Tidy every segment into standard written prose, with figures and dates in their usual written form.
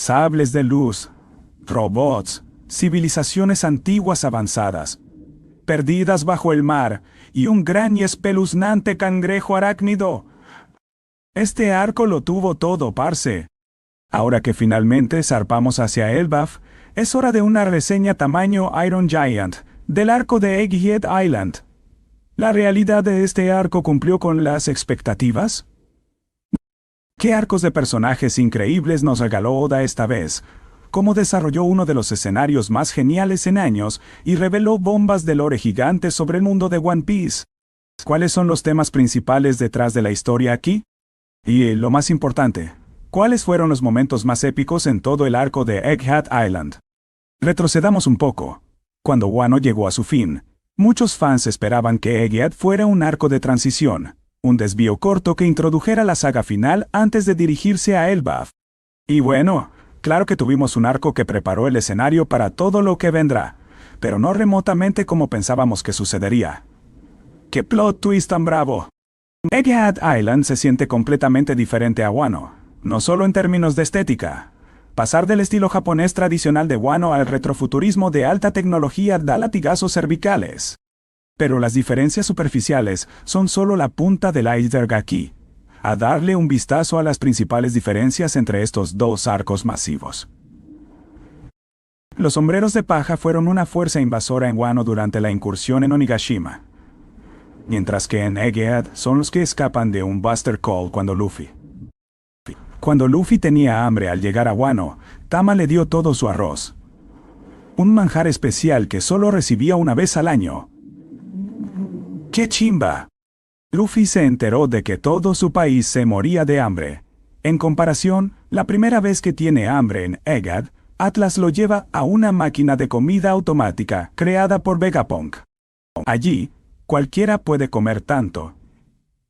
sables de luz, robots, civilizaciones antiguas avanzadas, perdidas bajo el mar, y un gran y espeluznante cangrejo arácnido. Este arco lo tuvo todo, parce. Ahora que finalmente zarpamos hacia Elbaf, es hora de una reseña tamaño Iron Giant, del arco de Egghead Island. ¿La realidad de este arco cumplió con las expectativas? ¿Qué arcos de personajes increíbles nos regaló Oda esta vez? ¿Cómo desarrolló uno de los escenarios más geniales en años y reveló bombas de lore gigantes sobre el mundo de One Piece? ¿Cuáles son los temas principales detrás de la historia aquí? Y lo más importante, ¿cuáles fueron los momentos más épicos en todo el arco de Egghead Island? Retrocedamos un poco. Cuando Wano llegó a su fin, muchos fans esperaban que Egghead fuera un arco de transición, un desvío corto que introdujera la saga final antes de dirigirse a Elbaf. Y bueno, claro que tuvimos un arco que preparó el escenario para todo lo que vendrá, pero no remotamente como pensábamos que sucedería. ¡Qué plot twist tan bravo! Egghead Island se siente completamente diferente a Wano, no solo en términos de estética. Pasar del estilo japonés tradicional de Wano al retrofuturismo de alta tecnología da latigazos cervicales. Pero las diferencias superficiales son solo la punta del iceberg aquí. A darle un vistazo a las principales diferencias entre estos dos arcos masivos. Los sombreros de paja fueron una fuerza invasora en Wano durante la incursión en Onigashima, mientras que en Egghead son los que escapan de un Buster Call cuando Luffy tenía hambre al llegar a Wano, Tama le dio todo su arroz. Un manjar especial que solo recibía una vez al año. ¡Qué chimba! Luffy se enteró de que todo su país se moría de hambre. En comparación, la primera vez que tiene hambre en Egghead, Atlas lo lleva a una máquina de comida automática creada por Vegapunk. Allí, cualquiera puede comer tanto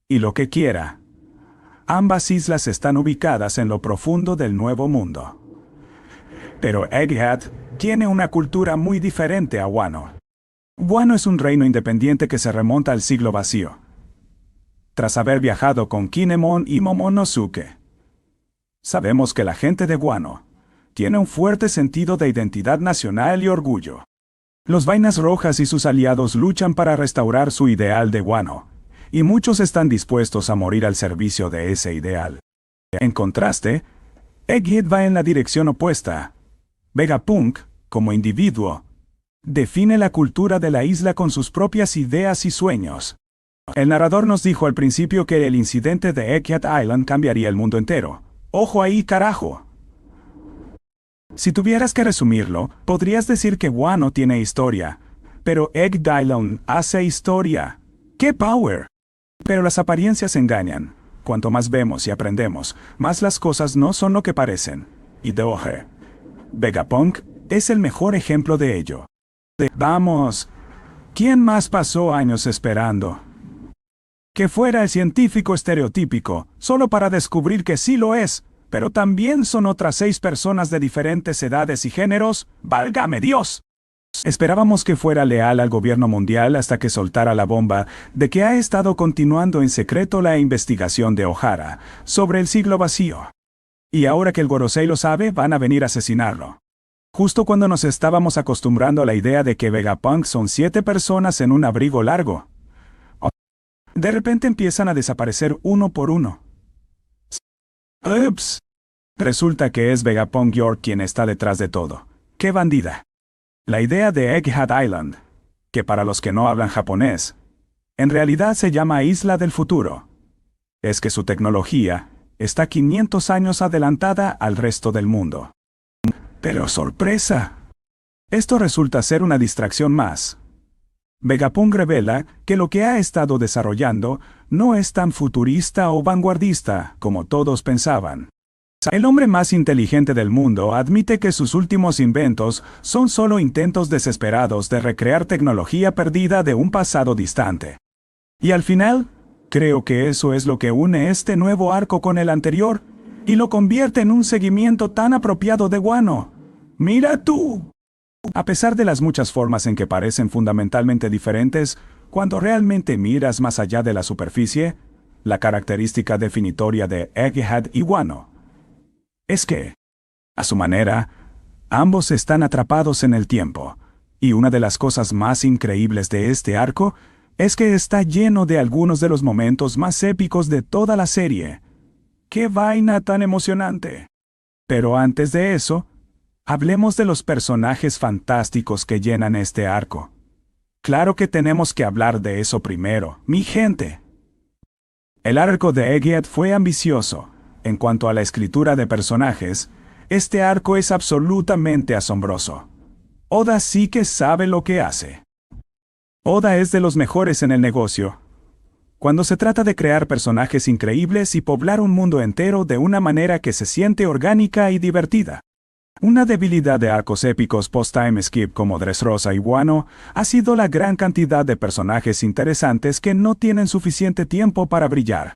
y lo que quiera. Ambas islas están ubicadas en lo profundo del Nuevo Mundo. Pero Egghead tiene una cultura muy diferente a Wano. Wano es un reino independiente que se remonta al siglo vacío, tras haber viajado con Kinemon y Momonosuke. Sabemos que la gente de Wano tiene un fuerte sentido de identidad nacional y orgullo. Los Vainas Rojas y sus aliados luchan para restaurar su ideal de Wano, y muchos están dispuestos a morir al servicio de ese ideal. En contraste, Egghead va en la dirección opuesta. Vegapunk, como individuo, define la cultura de la isla con sus propias ideas y sueños. El narrador nos dijo al principio que el incidente de Egghead Island cambiaría el mundo entero. ¡Ojo ahí, carajo! Si tuvieras que resumirlo, podrías decir que Wano tiene historia, pero Egghead Island hace historia. ¡Qué power! Pero las apariencias engañan. Cuanto más vemos y aprendemos, más las cosas no son lo que parecen. Y Doge. Vegapunk es el mejor ejemplo de ello. Vamos, ¿quién más pasó años esperando que fuera el científico estereotípico, solo para descubrir que sí lo es, pero también son otras 6 personas de diferentes edades y géneros? ¡Válgame Dios! Esperábamos que fuera leal al gobierno mundial hasta que soltara la bomba de que ha estado continuando en secreto la investigación de Ohara sobre el siglo vacío. Y ahora que el Gorosei lo sabe, van a venir a asesinarlo. Justo cuando nos estábamos acostumbrando a la idea de que Vegapunk son 7 personas en un abrigo largo. De repente empiezan a desaparecer uno por uno. ¡Ups! Resulta que es Vegapunk York quien está detrás de todo. ¡Qué bandida! La idea de Egghead Island, que para los que no hablan japonés, en realidad se llama Isla del Futuro, es que su tecnología está 500 años adelantada al resto del mundo. Pero ¡sorpresa! Esto resulta ser una distracción más. Vegapunk revela que lo que ha estado desarrollando no es tan futurista o vanguardista como todos pensaban. El hombre más inteligente del mundo admite que sus últimos inventos son solo intentos desesperados de recrear tecnología perdida de un pasado distante. Y al final, creo que eso es lo que une este nuevo arco con el anterior y lo convierte en un seguimiento tan apropiado de Wano. ¡Mira tú! A pesar de las muchas formas en que parecen fundamentalmente diferentes, cuando realmente miras más allá de la superficie, la característica definitoria de Egghead y Wano es que A su manera, ambos están atrapados en el tiempo, y una de las cosas más increíbles de este arco es que está lleno de algunos de los momentos más épicos de toda la serie. ¡Qué vaina tan emocionante! Pero antes de eso, hablemos de los personajes fantásticos que llenan este arco. Claro que tenemos que hablar de eso primero, mi gente. El arco de Egghead fue ambicioso. En cuanto a la escritura de personajes, este arco es absolutamente asombroso. Oda sí que sabe lo que hace. Oda es de los mejores en el negocio. Cuando se trata de crear personajes increíbles y poblar un mundo entero de una manera que se siente orgánica y divertida. Una debilidad de arcos épicos post-time skip como Dressrosa y Wano ha sido la gran cantidad de personajes interesantes que no tienen suficiente tiempo para brillar.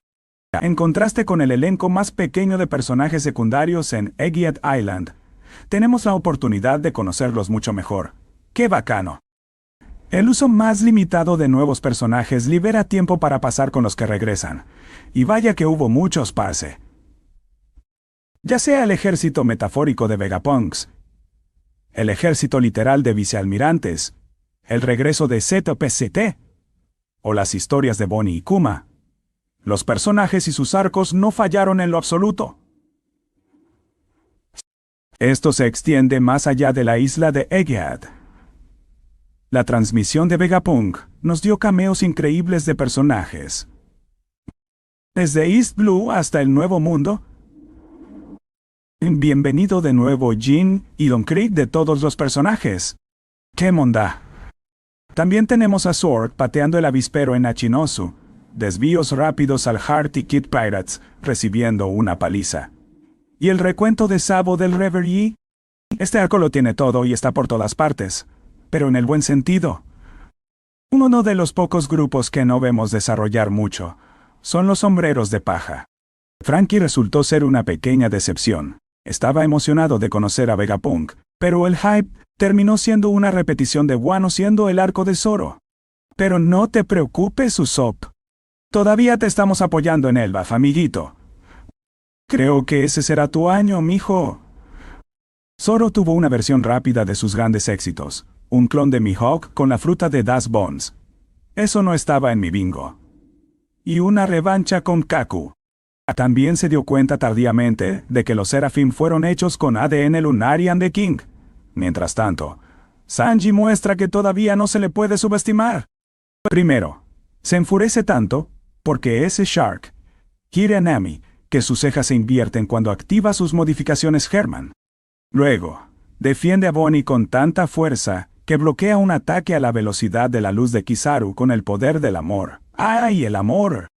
En contraste con el elenco más pequeño de personajes secundarios en Egghead Island, tenemos la oportunidad de conocerlos mucho mejor. ¡Qué bacano! El uso más limitado de nuevos personajes libera tiempo para pasar con los que regresan. Y vaya que hubo muchos, parce. Ya sea el ejército metafórico de Vegapunks, el ejército literal de vicealmirantes, el regreso de ZPCT, o las historias de Bonnie y Kuma, los personajes y sus arcos no fallaron en lo absoluto. Esto se extiende más allá de la isla de Egghead. La transmisión de Vegapunk nos dio cameos increíbles de personajes. Desde East Blue hasta el Nuevo Mundo. Bienvenido de nuevo Jin y Don Krieg de todos los personajes. ¡Qué monda! También tenemos a Sword pateando el avispero en Achinosu, desvíos rápidos al Heart y Kid Pirates, recibiendo una paliza. Y el recuento de Sabo del Reverie. Este arco lo tiene todo y está por todas partes, pero en el buen sentido. Uno de los pocos grupos que no vemos desarrollar mucho son los sombreros de paja. Frankie resultó ser una pequeña decepción. Estaba emocionado de conocer a Vegapunk, pero el hype terminó siendo una repetición de Wano siendo el arco de Zoro. Pero no te preocupes, Usopp. Todavía te estamos apoyando en Elbaf, amiguito. Creo que ese será tu año, mijo. Zoro tuvo una versión rápida de sus grandes éxitos, un clon de Mihawk con la fruta de Das Bones. Eso no estaba en mi bingo. Y una revancha con Kaku. También se dio cuenta tardíamente de que los Seraphim fueron hechos con ADN Lunarian de King. Mientras tanto, Sanji muestra que todavía no se le puede subestimar. Primero, se enfurece tanto porque ese Shark, Hiranami, que sus cejas se invierten cuando activa sus modificaciones Herman. Luego, defiende a Bonnie con tanta fuerza que bloquea un ataque a la velocidad de la luz de Kizaru con el poder del amor. ¡Ay, el amor!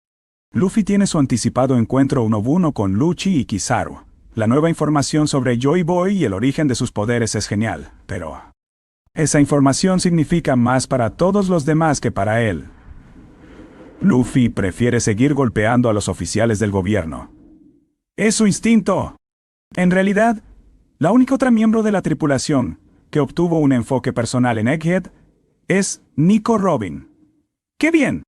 Luffy tiene su anticipado encuentro 1-1 con Lucci y Kizaru. La nueva información sobre Joy Boy y el origen de sus poderes es genial, pero esa información significa más para todos los demás que para él. Luffy prefiere seguir golpeando a los oficiales del gobierno. ¡Es su instinto! En realidad, la única otra miembro de la tripulación que obtuvo un enfoque personal en Egghead es Nico Robin. ¡Qué bien!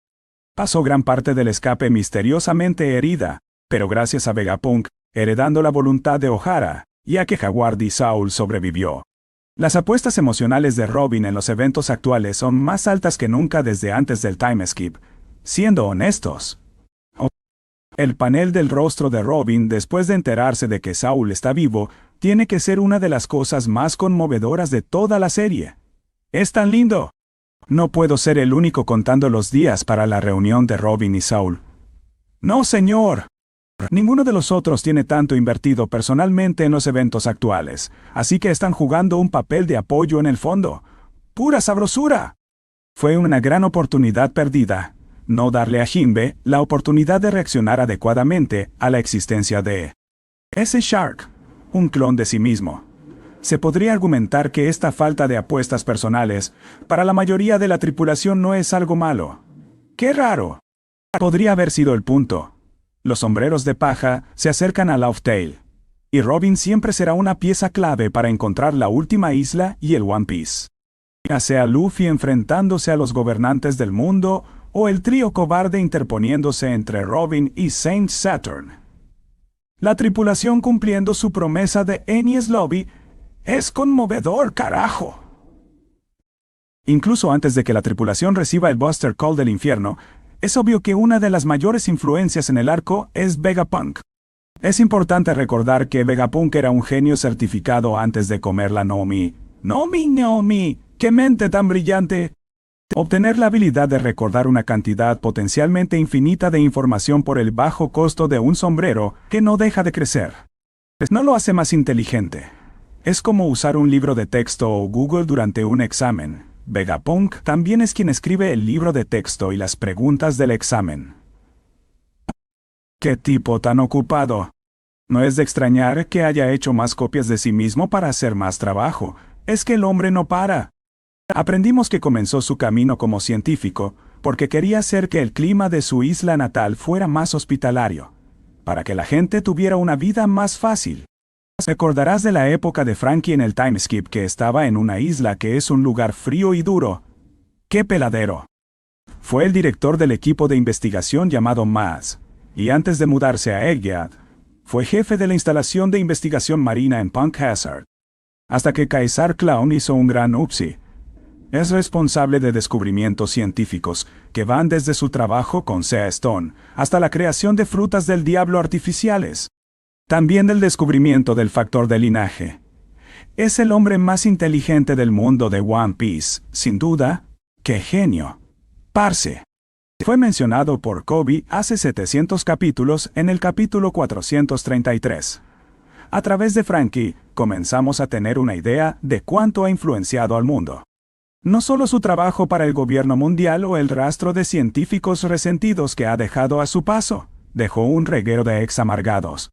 Pasó gran parte del escape misteriosamente herida, pero gracias a Vegapunk, heredando la voluntad de Ohara, ya que Jaguar D. Saul sobrevivió. Las apuestas emocionales de Robin en los eventos actuales son más altas que nunca desde antes del time skip, siendo honestos. El panel del rostro de Robin después de enterarse de que Saul está vivo, tiene que ser una de las cosas más conmovedoras de toda la serie. ¡Es tan lindo! No puedo ser el único contando los días para la reunión de Robin y Saul. ¡No, señor! Ninguno de los otros tiene tanto invertido personalmente en los eventos actuales, así que están jugando un papel de apoyo en el fondo. ¡Pura sabrosura! Fue una gran oportunidad perdida, no darle a Jinbe la oportunidad de reaccionar adecuadamente a la existencia de ese Shark, un clon de sí mismo. Se podría argumentar que esta falta de apuestas personales para la mayoría de la tripulación no es algo malo. ¡Qué raro! Podría haber sido el punto. Los sombreros de paja se acercan a Laugh Tale, y Robin siempre será una pieza clave para encontrar la última isla y el One Piece. Ya sea Luffy enfrentándose a los gobernantes del mundo, o el trío cobarde interponiéndose entre Robin y Saint Saturn. La tripulación cumpliendo su promesa de Enies Lobby es conmovedor, carajo. Incluso antes de que la tripulación reciba el Buster Call del infierno, es obvio que una de las mayores influencias en el arco es Vegapunk. Es importante recordar que Vegapunk era un genio certificado antes de comer la Nomi. ¡Nomi! ¡Qué mente tan brillante! Obtener la habilidad de recordar una cantidad potencialmente infinita de información por el bajo costo de un sombrero que no deja de crecer. No lo hace más inteligente. Es como usar un libro de texto o Google durante un examen. Vegapunk también es quien escribe el libro de texto y las preguntas del examen. ¡Qué tipo tan ocupado! No es de extrañar que haya hecho más copias de sí mismo para hacer más trabajo. Es que el hombre no para. Aprendimos que comenzó su camino como científico porque quería hacer que el clima de su isla natal fuera más hospitalario, para que la gente tuviera una vida más fácil. Recordarás de la época de Frankie en el timeskip que estaba en una isla que es un lugar frío y duro. ¡Qué peladero! Fue el director del equipo de investigación llamado Maz, y antes de mudarse a Egghead, fue jefe de la instalación de investigación marina en Punk Hazard. Hasta que Caesar Clown hizo un gran upsi. Es responsable de descubrimientos científicos que van desde su trabajo con Sea Stone hasta la creación de frutas del diablo artificiales. También del descubrimiento del factor de linaje. Es el hombre más inteligente del mundo de One Piece, sin duda. ¡Qué genio! Parce. Fue mencionado por Kobe hace 700 capítulos en el capítulo 433. A través de Frankie, comenzamos a tener una idea de cuánto ha influenciado al mundo. No solo su trabajo para el gobierno mundial o el rastro de científicos resentidos que ha dejado a su paso, dejó un reguero de ex amargados.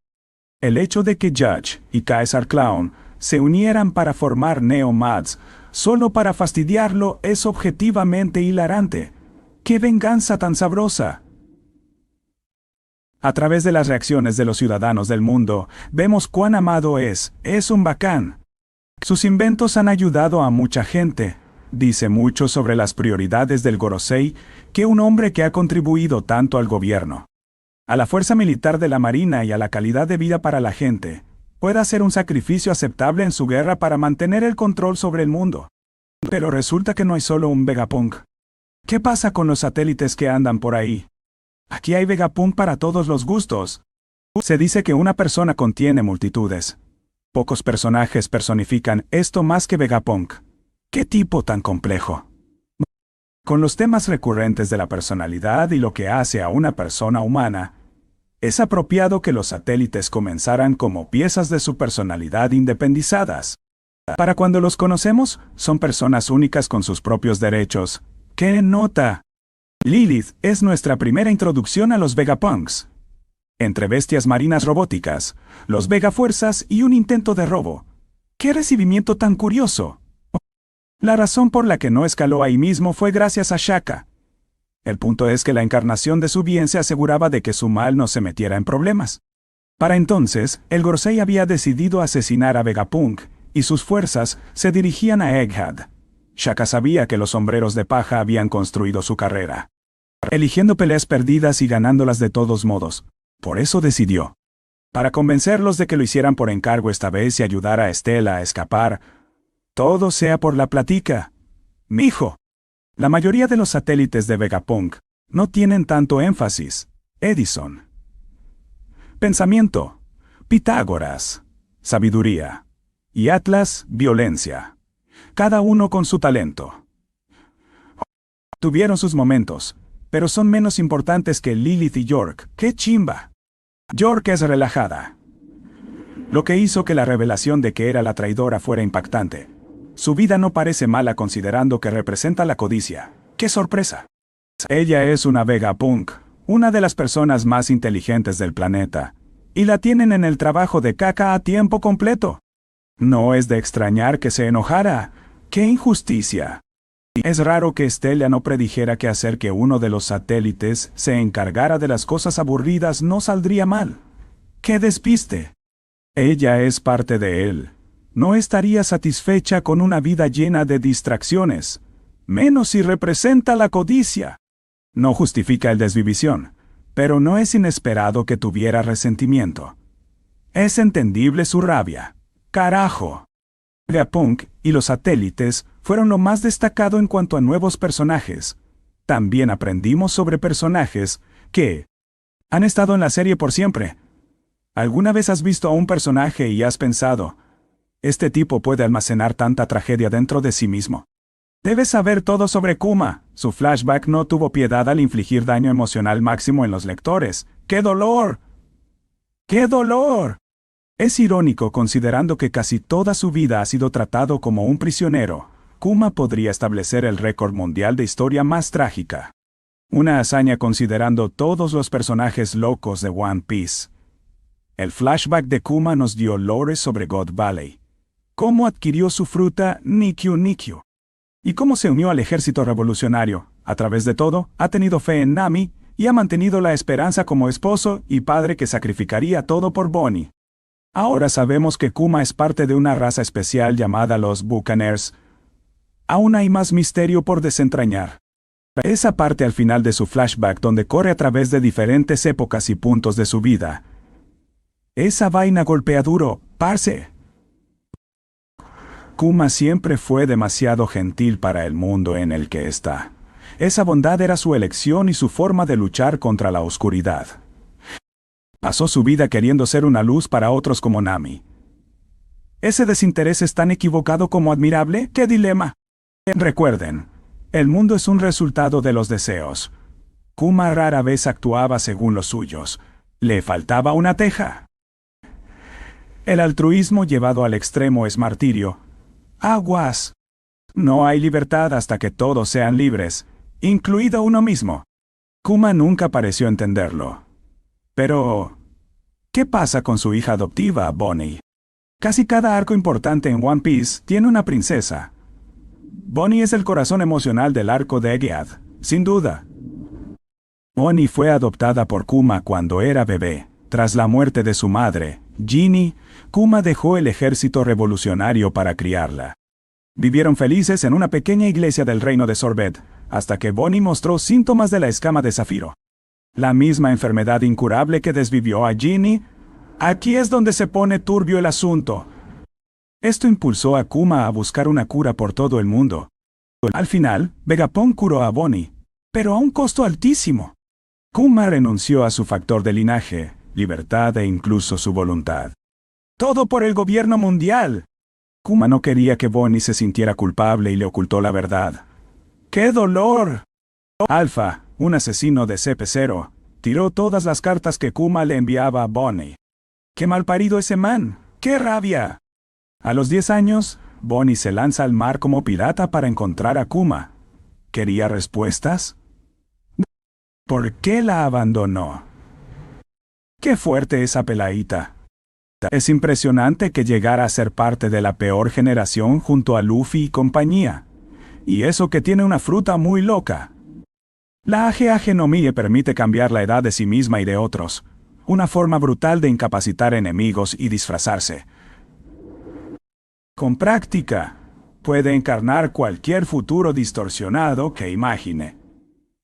El hecho de que Judge y Caesar Clown se unieran para formar Neo Mads, solo para fastidiarlo, es objetivamente hilarante. ¡Qué venganza tan sabrosa! A través de las reacciones de los ciudadanos del mundo, vemos cuán amado es un bacán. Sus inventos han ayudado a mucha gente. Dice mucho sobre las prioridades del Gorosei que un hombre que ha contribuido tanto al gobierno, a la fuerza militar de la Marina y a la calidad de vida para la gente, pueda hacer un sacrificio aceptable en su guerra para mantener el control sobre el mundo. Pero resulta que no hay solo un Vegapunk. ¿Qué pasa con los satélites que andan por ahí? Aquí hay Vegapunk para todos los gustos. Se dice que una persona contiene multitudes. Pocos personajes personifican esto más que Vegapunk. ¡Qué tipo tan complejo! Con los temas recurrentes de la personalidad y lo que hace a una persona humana, es apropiado que los satélites comenzaran como piezas de su personalidad independizadas. Para cuando los conocemos, son personas únicas con sus propios derechos. ¡Qué nota! Lilith es nuestra primera introducción a los Vegapunks. Entre bestias marinas robóticas, los Vegafuerzas y un intento de robo. ¡Qué recibimiento tan curioso! La razón por la que no escaló ahí mismo fue gracias a Shaka. El punto es que la encarnación de su bien se aseguraba de que su mal no se metiera en problemas. Para entonces, el Gorosei había decidido asesinar a Vegapunk, y sus fuerzas se dirigían a Egghead. Shaka sabía que los sombreros de paja habían construido su carrera, eligiendo peleas perdidas y ganándolas de todos modos. Por eso decidió, para convencerlos de que lo hicieran por encargo esta vez y ayudar a Estela a escapar, todo sea por la platica. Mijo. La mayoría de los satélites de Vegapunk no tienen tanto énfasis. Edison. Pensamiento. Pitágoras. Sabiduría. Y Atlas, violencia. Cada uno con su talento. Tuvieron sus momentos, pero son menos importantes que Lilith y York. ¡Qué chimba! York es relajada. Lo que hizo que la revelación de que era la traidora fuera impactante. Su vida no parece mala considerando que representa la codicia. ¡Qué sorpresa! Ella es una Vegapunk, una de las personas más inteligentes del planeta, y la tienen en el trabajo de caca a tiempo completo. No es de extrañar que se enojara. ¡Qué injusticia! Es raro que Estela no predijera que hacer que uno de los satélites se encargara de las cosas aburridas no saldría mal. ¡Qué despiste! Ella es parte de él. No estaría satisfecha con una vida llena de distracciones, menos si representa la codicia. No justifica el desvivisión, pero no es inesperado que tuviera resentimiento. Es entendible su rabia. ¡Carajo! Vegapunk y los satélites fueron lo más destacado en cuanto a nuevos personajes. También aprendimos sobre personajes que han estado en la serie por siempre. ¿Alguna vez has visto a un personaje y has pensado, este tipo puede almacenar tanta tragedia dentro de sí mismo? Debes saber todo sobre Kuma. Su flashback no tuvo piedad al infligir daño emocional máximo en los lectores. ¡Qué dolor! ¡Qué dolor! Es irónico considerando que casi toda su vida ha sido tratado como un prisionero. Kuma podría establecer el récord mundial de historia más trágica. Una hazaña considerando todos los personajes locos de One Piece. El flashback de Kuma nos dio lore sobre God Valley. Cómo adquirió su fruta Nikyu Nikyu. Y cómo se unió al ejército revolucionario. A través de todo, ha tenido fe en Nami y ha mantenido la esperanza como esposo y padre que sacrificaría todo por Bonnie. Ahora sabemos que Kuma es parte de una raza especial llamada los Buccaneers. Aún hay más misterio por desentrañar. Esa parte al final de su flashback donde corre a través de diferentes épocas y puntos de su vida. Esa vaina golpea duro, parce. Kuma siempre fue demasiado gentil para el mundo en el que está. Esa bondad era su elección y su forma de luchar contra la oscuridad. Pasó su vida queriendo ser una luz para otros como Nami. ¿Ese desinterés es tan equivocado como admirable? ¡Qué dilema! Recuerden, el mundo es un resultado de los deseos. Kuma rara vez actuaba según los suyos. Le faltaba una teja. El altruismo llevado al extremo es martirio. Aguas. No hay libertad hasta que todos sean libres, incluido uno mismo. Kuma nunca pareció entenderlo. Pero, ¿qué pasa con su hija adoptiva, Bonnie? Casi cada arco importante en One Piece tiene una princesa. Bonnie es el corazón emocional del arco de Egghead, sin duda. Bonnie fue adoptada por Kuma cuando era bebé. Tras la muerte de su madre, Ginny, Kuma dejó el ejército revolucionario para criarla. Vivieron felices en una pequeña iglesia del reino de Sorbet, hasta que Bonnie mostró síntomas de la escama de zafiro. La misma enfermedad incurable que desvivió a Ginny. Aquí es donde se pone turbio el asunto. Esto impulsó a Kuma a buscar una cura por todo el mundo. Al final, Vegapunk curó a Bonnie, pero a un costo altísimo. Kuma renunció a su factor de linaje, libertad e incluso su voluntad. Todo por el gobierno mundial. Kuma no quería que Bonnie se sintiera culpable y le ocultó la verdad. ¡Qué dolor! Alpha, un asesino de CP0, tiró todas las cartas que Kuma le enviaba a Bonnie. ¡Qué malparido ese man! ¡Qué rabia! A los 10 años, Bonnie se lanza al mar como pirata para encontrar a Kuma. ¿Quería respuestas? ¿Por qué la abandonó? ¡Qué fuerte esa peladita! Es impresionante que llegara a ser parte de la peor generación junto a Luffy y compañía. Y eso que tiene una fruta muy loca. La Age no Mie permite cambiar la edad de sí misma y de otros. Una forma brutal de incapacitar enemigos y disfrazarse. Con práctica, puede encarnar cualquier futuro distorsionado que imagine.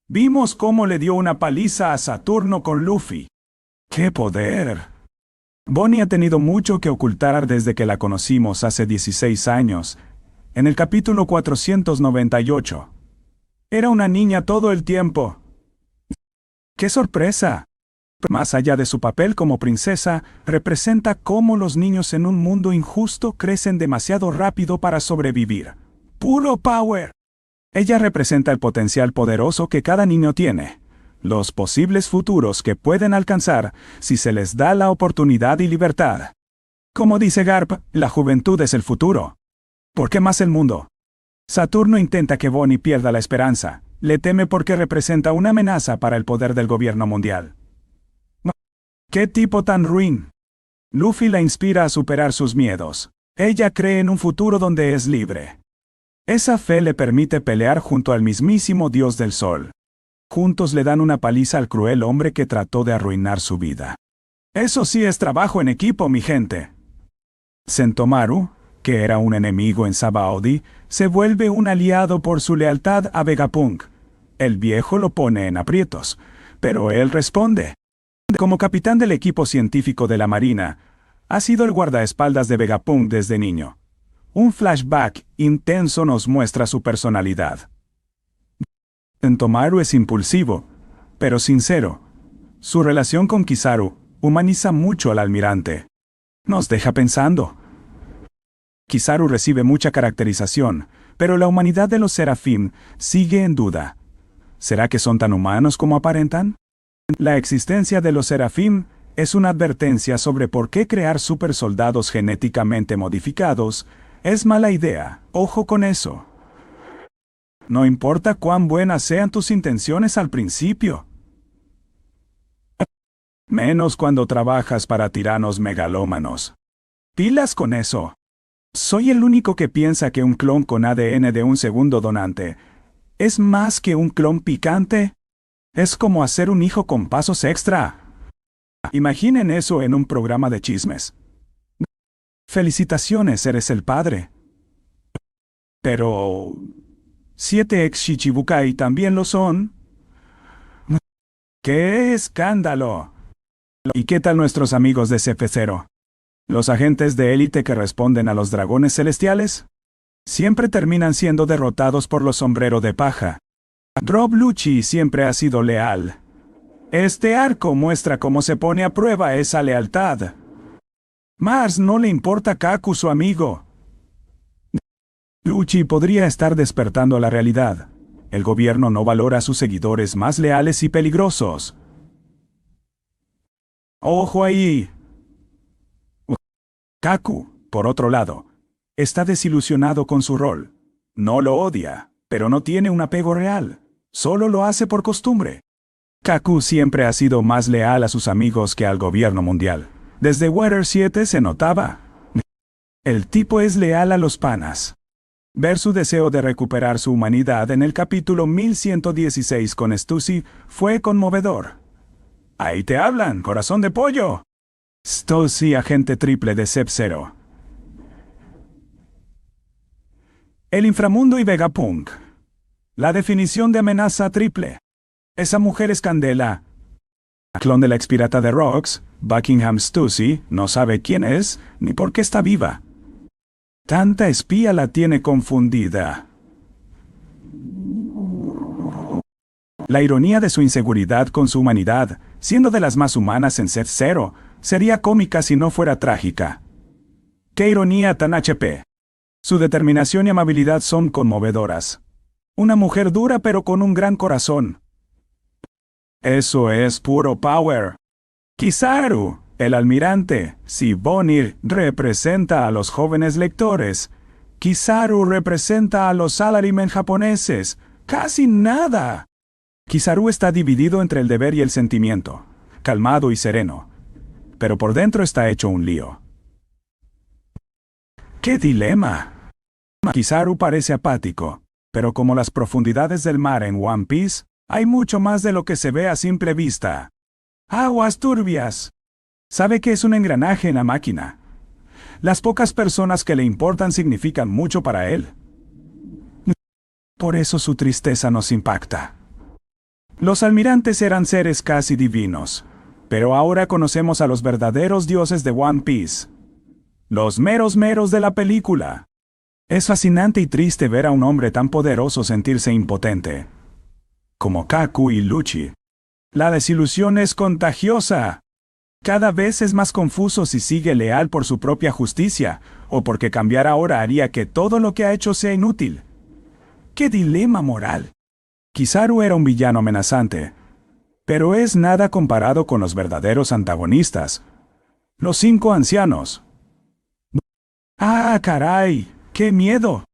Vimos cómo le dio una paliza a Saturno con Luffy. ¡Qué poder! Bonnie ha tenido mucho que ocultar desde que la conocimos hace 16 años, en el capítulo 498. Era una niña todo el tiempo. ¡Qué sorpresa! Más allá de su papel como princesa, representa cómo los niños en un mundo injusto crecen demasiado rápido para sobrevivir. ¡Puro power! Ella representa el potencial poderoso que cada niño tiene. Los posibles futuros que pueden alcanzar si se les da la oportunidad y libertad. Como dice Garp, la juventud es el futuro. ¿Por qué más el mundo? Saturno intenta que Bonnie pierda la esperanza. Le teme porque representa una amenaza para el poder del gobierno mundial. ¡Qué tipo tan ruin! Luffy la inspira a superar sus miedos. Ella cree en un futuro donde es libre. Esa fe le permite pelear junto al mismísimo dios del sol. Juntos le dan una paliza al cruel hombre que trató de arruinar su vida. Eso sí es trabajo en equipo, mi gente. Sentomaru, que era un enemigo en Sabaody, se vuelve un aliado por su lealtad a Vegapunk. El viejo lo pone en aprietos, pero él responde. Como capitán del equipo científico de la Marina, Ha sido el guardaespaldas de Vegapunk desde niño. Un flashback intenso nos muestra su personalidad. Tentomaru es impulsivo, pero sincero. Su relación con Kizaru humaniza mucho al almirante. Nos deja pensando. Kizaru recibe mucha caracterización, pero la humanidad de los Serafim sigue en duda. ¿Será que son tan humanos como aparentan? La existencia de los Serafim es una advertencia sobre por qué crear supersoldados genéticamente modificados es mala idea. Ojo con eso. No importa cuán buenas sean tus intenciones al principio. Menos cuando trabajas para tiranos megalómanos. Pilas con eso. Soy el único que piensa que un clon con ADN de un segundo donante es más que un clon picante. Es como hacer un hijo con pasos extra. Imaginen eso en un programa de chismes. Felicitaciones, eres el padre. Pero... 7 ex Shichibukai también lo son. ¡Qué escándalo! ¿Y qué tal nuestros amigos de CF0? ¿Los agentes de élite que responden a los dragones celestiales? Siempre terminan siendo derrotados por los sombrero de paja. Rob Lucci siempre ha sido leal. Este arco muestra cómo se pone a prueba esa lealtad. Mars no le importa a Kaku, su amigo. Lucci podría estar despertando a la realidad. El gobierno no valora a sus seguidores más leales y peligrosos. ¡Ojo ahí! Kaku, por otro lado, está desilusionado con su rol. No lo odia, pero no tiene un apego real. Solo lo hace por costumbre. Kaku siempre ha sido más leal a sus amigos que al gobierno mundial. Desde Water 7 se notaba. El tipo es leal a los panas. Ver su deseo de recuperar su humanidad en el capítulo 1116 con Stussy fue conmovedor. ¡Ahí te hablan, corazón de pollo! Stussy, agente triple de Sub-Zero. El inframundo y Vegapunk. La definición de amenaza triple. Esa mujer es Candela. Clon de la expirata de Rocks, Buckingham Stussy, no sabe quién es, ni por qué está viva. Tanta espía la tiene confundida. La ironía de su inseguridad con su humanidad, siendo de las más humanas en Sub-Zero, sería cómica si no fuera trágica. ¡Qué ironía tan HP! Su determinación y amabilidad son conmovedoras. Una mujer dura pero con un gran corazón. Eso es puro power. Kizaru, el almirante, si Bonnie representa a los jóvenes lectores, Kizaru representa a los salarymen japoneses. ¡Casi nada! Kizaru está dividido entre el deber y el sentimiento, calmado y sereno, pero por dentro está hecho un lío. ¡Qué dilema! Kizaru parece apático, pero como las profundidades del mar en One Piece, hay mucho más de lo que se ve a simple vista. ¡Aguas turbias! Sabe que es un engranaje en la máquina. Las pocas personas que le importan significan mucho para él. Por eso su tristeza nos impacta. Los almirantes eran seres casi divinos, pero ahora conocemos a los verdaderos dioses de One Piece. Los meros meros de la película. Es fascinante y triste ver a un hombre tan poderoso sentirse impotente. Como Kaku y Lucci. La desilusión es contagiosa. Cada vez es más confuso si sigue leal por su propia justicia, o porque cambiar ahora haría que todo lo que ha hecho sea inútil. ¡Qué dilema moral! Kizaru era un villano amenazante, pero es nada comparado con los verdaderos antagonistas. Los 5 ancianos. ¡Ah, caray! ¡Qué miedo!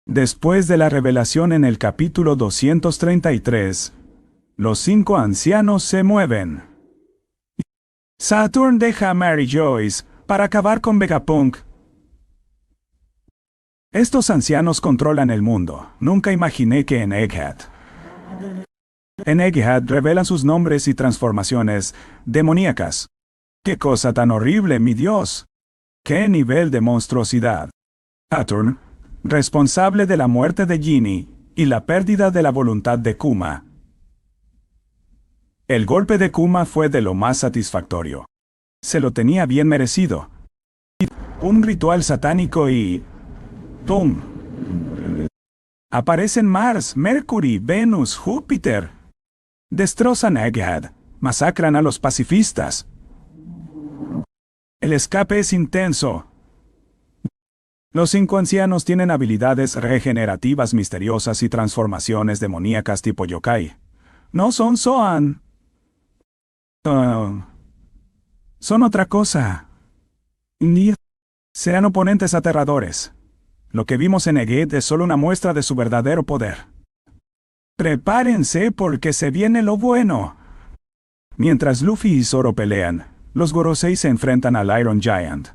Después de la revelación en el capítulo 233, los 5 ancianos se mueven. Saturn deja a Mary Joyce para acabar con Vegapunk. Estos ancianos controlan el mundo. Nunca imaginé que en Egghead. En Egghead revelan sus nombres y transformaciones demoníacas. ¡Qué cosa tan horrible, mi Dios! ¡Qué nivel de monstruosidad! Saturn, responsable de la muerte de Ginny y la pérdida de la voluntad de Kuma. El golpe de Kuma fue de lo más satisfactorio. Se lo tenía bien merecido. Un ritual satánico y... ¡pum! Aparecen Mars, Mercury, Venus, Júpiter. Destrozan Egghead, masacran a los pacifistas. El escape es intenso. Los 5 ancianos tienen habilidades regenerativas misteriosas y transformaciones demoníacas tipo yokai. No son Zoan. Son otra cosa. Serán oponentes aterradores. Lo que vimos en Egghead es solo una muestra de su verdadero poder. Prepárense porque se viene lo bueno. Mientras Luffy y Zoro pelean, los Gorosei se enfrentan al Iron Giant.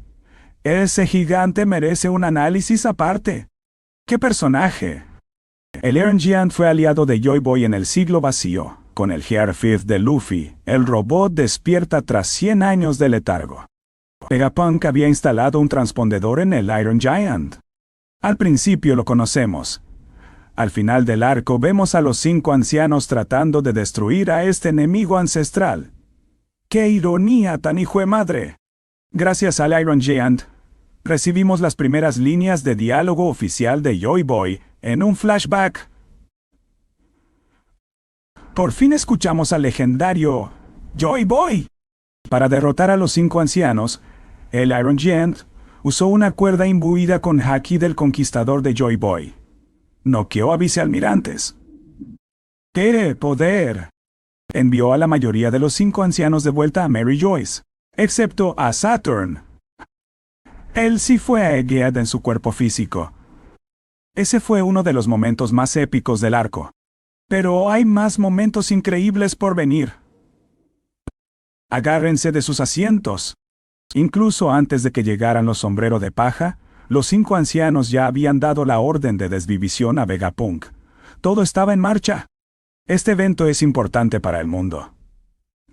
Ese gigante merece un análisis aparte. ¡Qué personaje! El Iron Giant fue aliado de Joy Boy en el siglo vacío. Con el Gear 5 de Luffy, el robot despierta tras 100 años de letargo. Vegapunk había instalado un transpondedor en el Iron Giant. Al principio lo conocemos. Al final del arco vemos a los 5 ancianos tratando de destruir a este enemigo ancestral. ¡Qué ironía tan hijo de madre! Gracias al Iron Giant, recibimos las primeras líneas de diálogo oficial de Joy Boy en un flashback. Por fin escuchamos al legendario Joy Boy. Para derrotar a los 5 ancianos, el Iron Giant usó una cuerda imbuida con haki del conquistador de Joy Boy. Noqueó a vicealmirantes. ¡Qué poder! Envió a la mayoría de los 5 ancianos de vuelta a Mary Joyce, excepto a Saturn. Él sí fue a Egghead en su cuerpo físico. Ese fue uno de los momentos más épicos del arco. Pero hay más momentos increíbles por venir. Agárrense de sus asientos. Incluso antes de que llegaran los sombreros de paja, los 5 ancianos ya habían dado la orden de desvivisión a Vegapunk. Todo estaba en marcha. Este evento es importante para el mundo.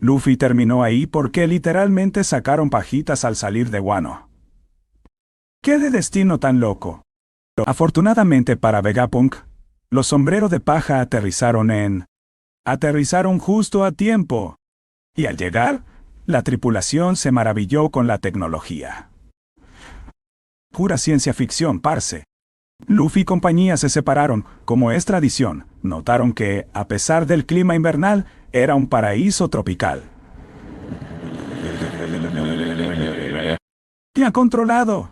Luffy terminó ahí porque literalmente sacaron pajitas al salir de Wano. ¡Qué de destino tan loco! Afortunadamente para Vegapunk, los sombreros de paja aterrizaron justo a tiempo. Y al llegar, la tripulación se maravilló con la tecnología. Pura ciencia ficción, parce. Luffy y compañía se separaron, como es tradición. Notaron que, a pesar del clima invernal, era un paraíso tropical. ¡Ya controlado!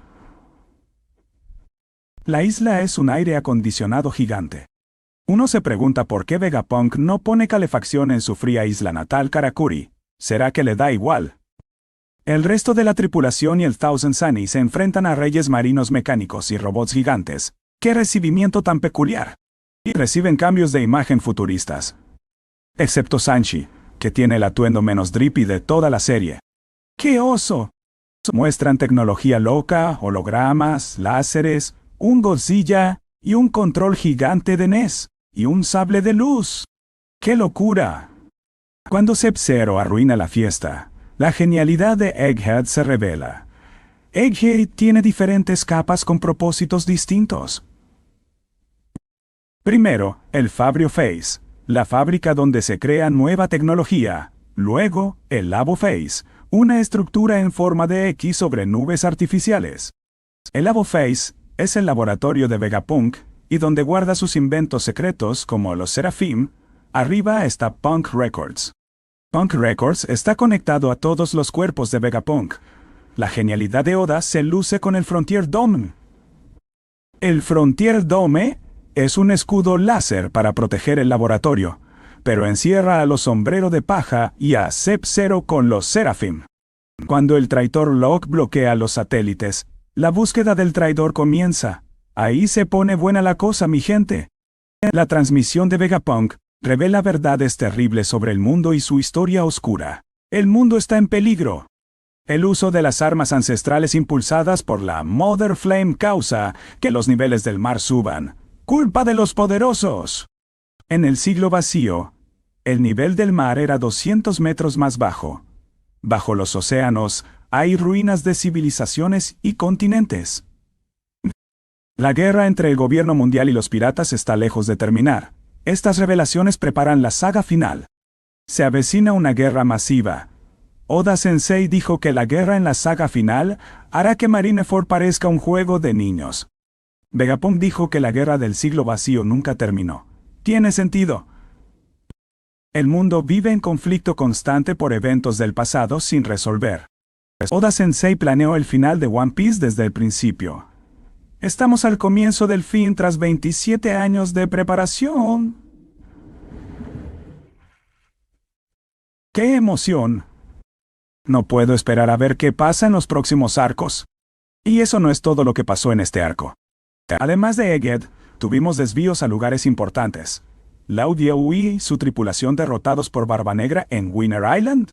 La isla es un aire acondicionado gigante. Uno se pregunta por qué Vegapunk no pone calefacción en su fría isla natal Karakuri. ¿Será que le da igual? El resto de la tripulación y el Thousand Sunny se enfrentan a reyes marinos mecánicos y robots gigantes. ¡Qué recibimiento tan peculiar! Y reciben cambios de imagen futuristas. Excepto Sanchi, que tiene el atuendo menos drippy de toda la serie. ¡Qué oso! Muestran tecnología loca, hologramas, láseres, un Godzilla y un control gigante de NES, y un sable de luz. ¡Qué locura! Cuando Sub-Zero arruina la fiesta, la genialidad de Egghead se revela. Egghead tiene diferentes capas con propósitos distintos. Primero, el Fabrio Face, la fábrica donde se crea nueva tecnología. Luego, el Labo Face, una estructura en forma de X sobre nubes artificiales. El Labo Face es el laboratorio de Vegapunk, y donde guarda sus inventos secretos como los Seraphim. Arriba está Punk Records. Punk Records está conectado a todos los cuerpos de Vegapunk. La genialidad de Oda se luce con el Frontier Dome. El Frontier Dome es un escudo láser para proteger el laboratorio, pero encierra a los sombreros de paja y a Sub-Zero con los Seraphim. Cuando el traitor Locke bloquea los satélites, la búsqueda del traidor comienza. Ahí se pone buena la cosa, mi gente. La transmisión de Vegapunk revela verdades terribles sobre el mundo y su historia oscura. El mundo está en peligro. El uso de las armas ancestrales impulsadas por la Mother Flame causa que los niveles del mar suban. ¡Culpa de los poderosos! En el siglo vacío, el nivel del mar era 200 metros más bajo. Bajo los océanos hay ruinas de civilizaciones y continentes. La guerra entre el gobierno mundial y los piratas está lejos de terminar. Estas revelaciones preparan la saga final. Se avecina una guerra masiva. Oda Sensei dijo que la guerra en la saga final hará que Marineford parezca un juego de niños. Vegapunk dijo que la guerra del siglo vacío nunca terminó. Tiene sentido. El mundo vive en conflicto constante por eventos del pasado sin resolver. Oda Sensei planeó el final de One Piece desde el principio. Estamos al comienzo del fin tras 27 años de preparación. ¡Qué emoción! No puedo esperar a ver qué pasa en los próximos arcos. Y eso no es todo lo que pasó en este arco. Además de Egghead, tuvimos desvíos a lugares importantes. Lao Diao y su tripulación derrotados por Barba Negra en Winter Island.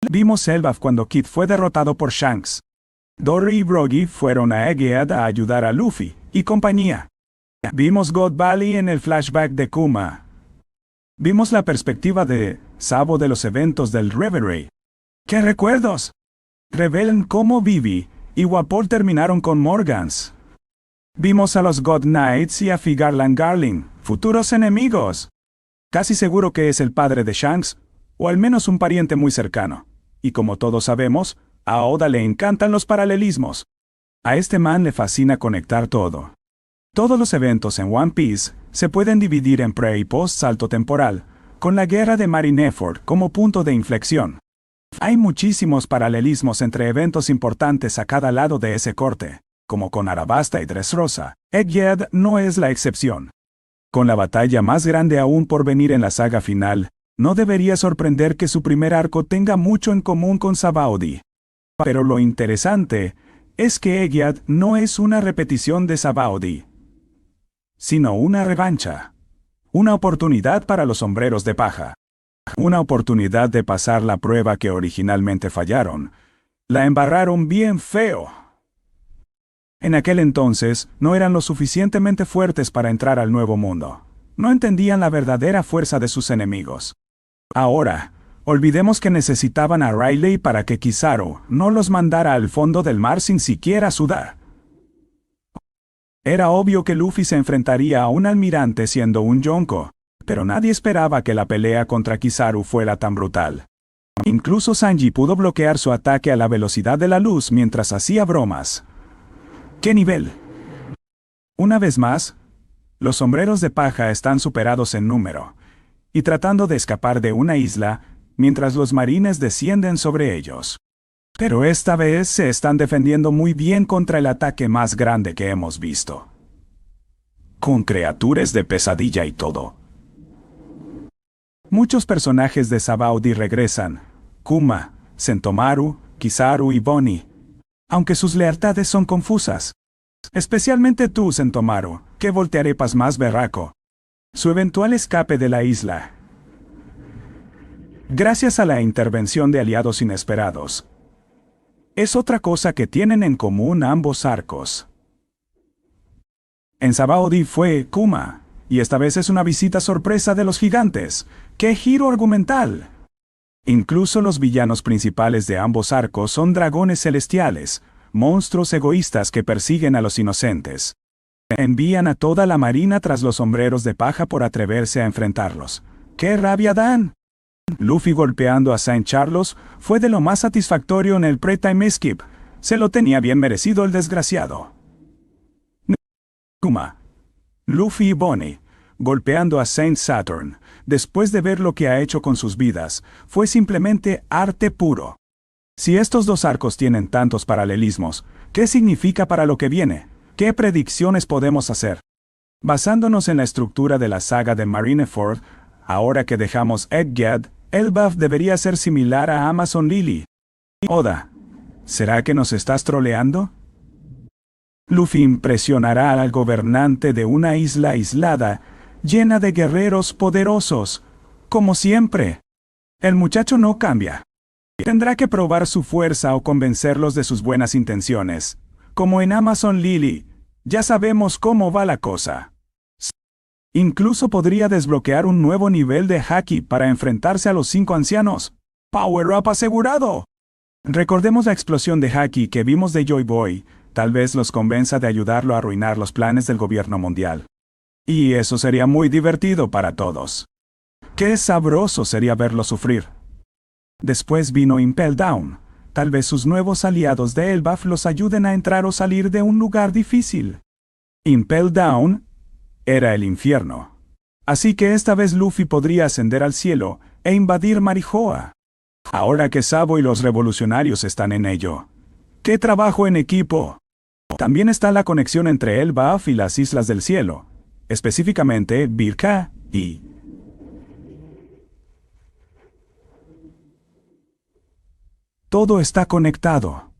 Vimos Elbaf cuando Kid fue derrotado por Shanks. Dory y Brogy fueron a Egghead a ayudar a Luffy y compañía. Vimos God Valley en el flashback de Kuma. Vimos la perspectiva de Sabo de los eventos del Reverie. ¡Qué recuerdos! Revelan cómo Vivi y Wapol terminaron con Morgans. Vimos a los God Knights y a Figarland Garling, futuros enemigos. Casi seguro que es el padre de Shanks, o al menos un pariente muy cercano. Y como todos sabemos, a Oda le encantan los paralelismos. A este man le fascina conectar todo. Todos los eventos en One Piece se pueden dividir en pre y post salto temporal, con la guerra de Marineford como punto de inflexión. Hay muchísimos paralelismos entre eventos importantes a cada lado de ese corte, como con Arabasta y Dressrosa. Egghead no es la excepción. Con la batalla más grande aún por venir en la saga final, no debería sorprender que su primer arco tenga mucho en común con Sabaody. Pero lo interesante es que Egghead no es una repetición de Sabaody, sino una revancha. Una oportunidad para los sombreros de paja. Una oportunidad de pasar la prueba que originalmente fallaron. La embarraron bien feo. En aquel entonces, no eran lo suficientemente fuertes para entrar al Nuevo Mundo. No entendían la verdadera fuerza de sus enemigos. Ahora, olvidemos que necesitaban a Riley para que Kizaru no los mandara al fondo del mar sin siquiera sudar. Era obvio que Luffy se enfrentaría a un almirante siendo un Yonko, pero nadie esperaba que la pelea contra Kizaru fuera tan brutal. Incluso Sanji pudo bloquear su ataque a la velocidad de la luz mientras hacía bromas. ¿Qué nivel? Una vez más, los sombreros de paja están superados en número, y tratando de escapar de una isla, mientras los marines descienden sobre ellos. Pero esta vez se están defendiendo muy bien contra el ataque más grande que hemos visto. Con criaturas de pesadilla y todo. Muchos personajes de Sabaody regresan: Kuma, Sentomaru, Kizaru y Bonnie. Aunque sus lealtades son confusas. Especialmente tú, Sentomaru, que voltearepas más berraco. Su eventual escape de la isla. Gracias a la intervención de aliados inesperados. Es otra cosa que tienen en común ambos arcos. En Sabaody fue Kuma, y esta vez es una visita sorpresa de los gigantes. ¡Qué giro argumental! Incluso los villanos principales de ambos arcos son dragones celestiales, monstruos egoístas que persiguen a los inocentes. Envían a toda la marina tras los sombreros de paja por atreverse a enfrentarlos. ¡Qué rabia dan! Luffy golpeando a Saint Charlos fue de lo más satisfactorio en el pre-time skip. Se lo tenía bien merecido el desgraciado. Kuma, Luffy y Bonnie, golpeando a Saint Saturn, después de ver lo que ha hecho con sus vidas, fue simplemente arte puro. Si estos dos arcos tienen tantos paralelismos, ¿qué significa para lo que viene? ¿Qué predicciones podemos hacer? Basándonos en la estructura de la saga de Marineford, ahora que dejamos Egghead, Elbaf debería ser similar a Amazon Lily. Oda, ¿será que nos estás troleando? Luffy impresionará al gobernante de una isla aislada, llena de guerreros poderosos, como siempre. El muchacho no cambia. Tendrá que probar su fuerza o convencerlos de sus buenas intenciones. Como en Amazon Lily, ya sabemos cómo va la cosa. Incluso podría desbloquear un nuevo nivel de Haki para enfrentarse a los 5 ancianos. ¡Power Up asegurado! Recordemos la explosión de Haki que vimos de Joy Boy. Tal vez los convenza de ayudarlo a arruinar los planes del gobierno mundial. Y eso sería muy divertido para todos. Qué sabroso sería verlo sufrir. Después vino Impel Down. Tal vez sus nuevos aliados de Elbaf los ayuden a entrar o salir de un lugar difícil. Impel Down era el infierno. Así que esta vez Luffy podría ascender al cielo e invadir Marijoa. Ahora que Sabo y los revolucionarios están en ello. ¡Qué trabajo en equipo! También está la conexión entre Elbaf y las Islas del Cielo, específicamente Birka y... Todo está conectado.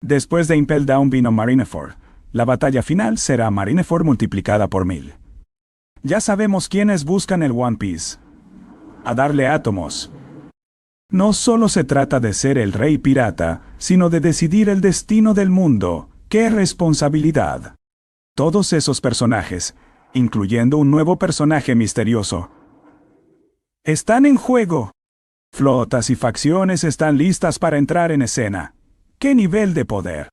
Después de Impel Down vino Marineford. La batalla final será Marineford multiplicada por 1000. Ya sabemos quiénes buscan el One Piece. A darle átomos. No solo se trata de ser el rey pirata, sino de decidir el destino del mundo. ¡Qué responsabilidad! Todos esos personajes, incluyendo un nuevo personaje misterioso, están en juego. Flotas y facciones están listas para entrar en escena. ¡Qué nivel de poder!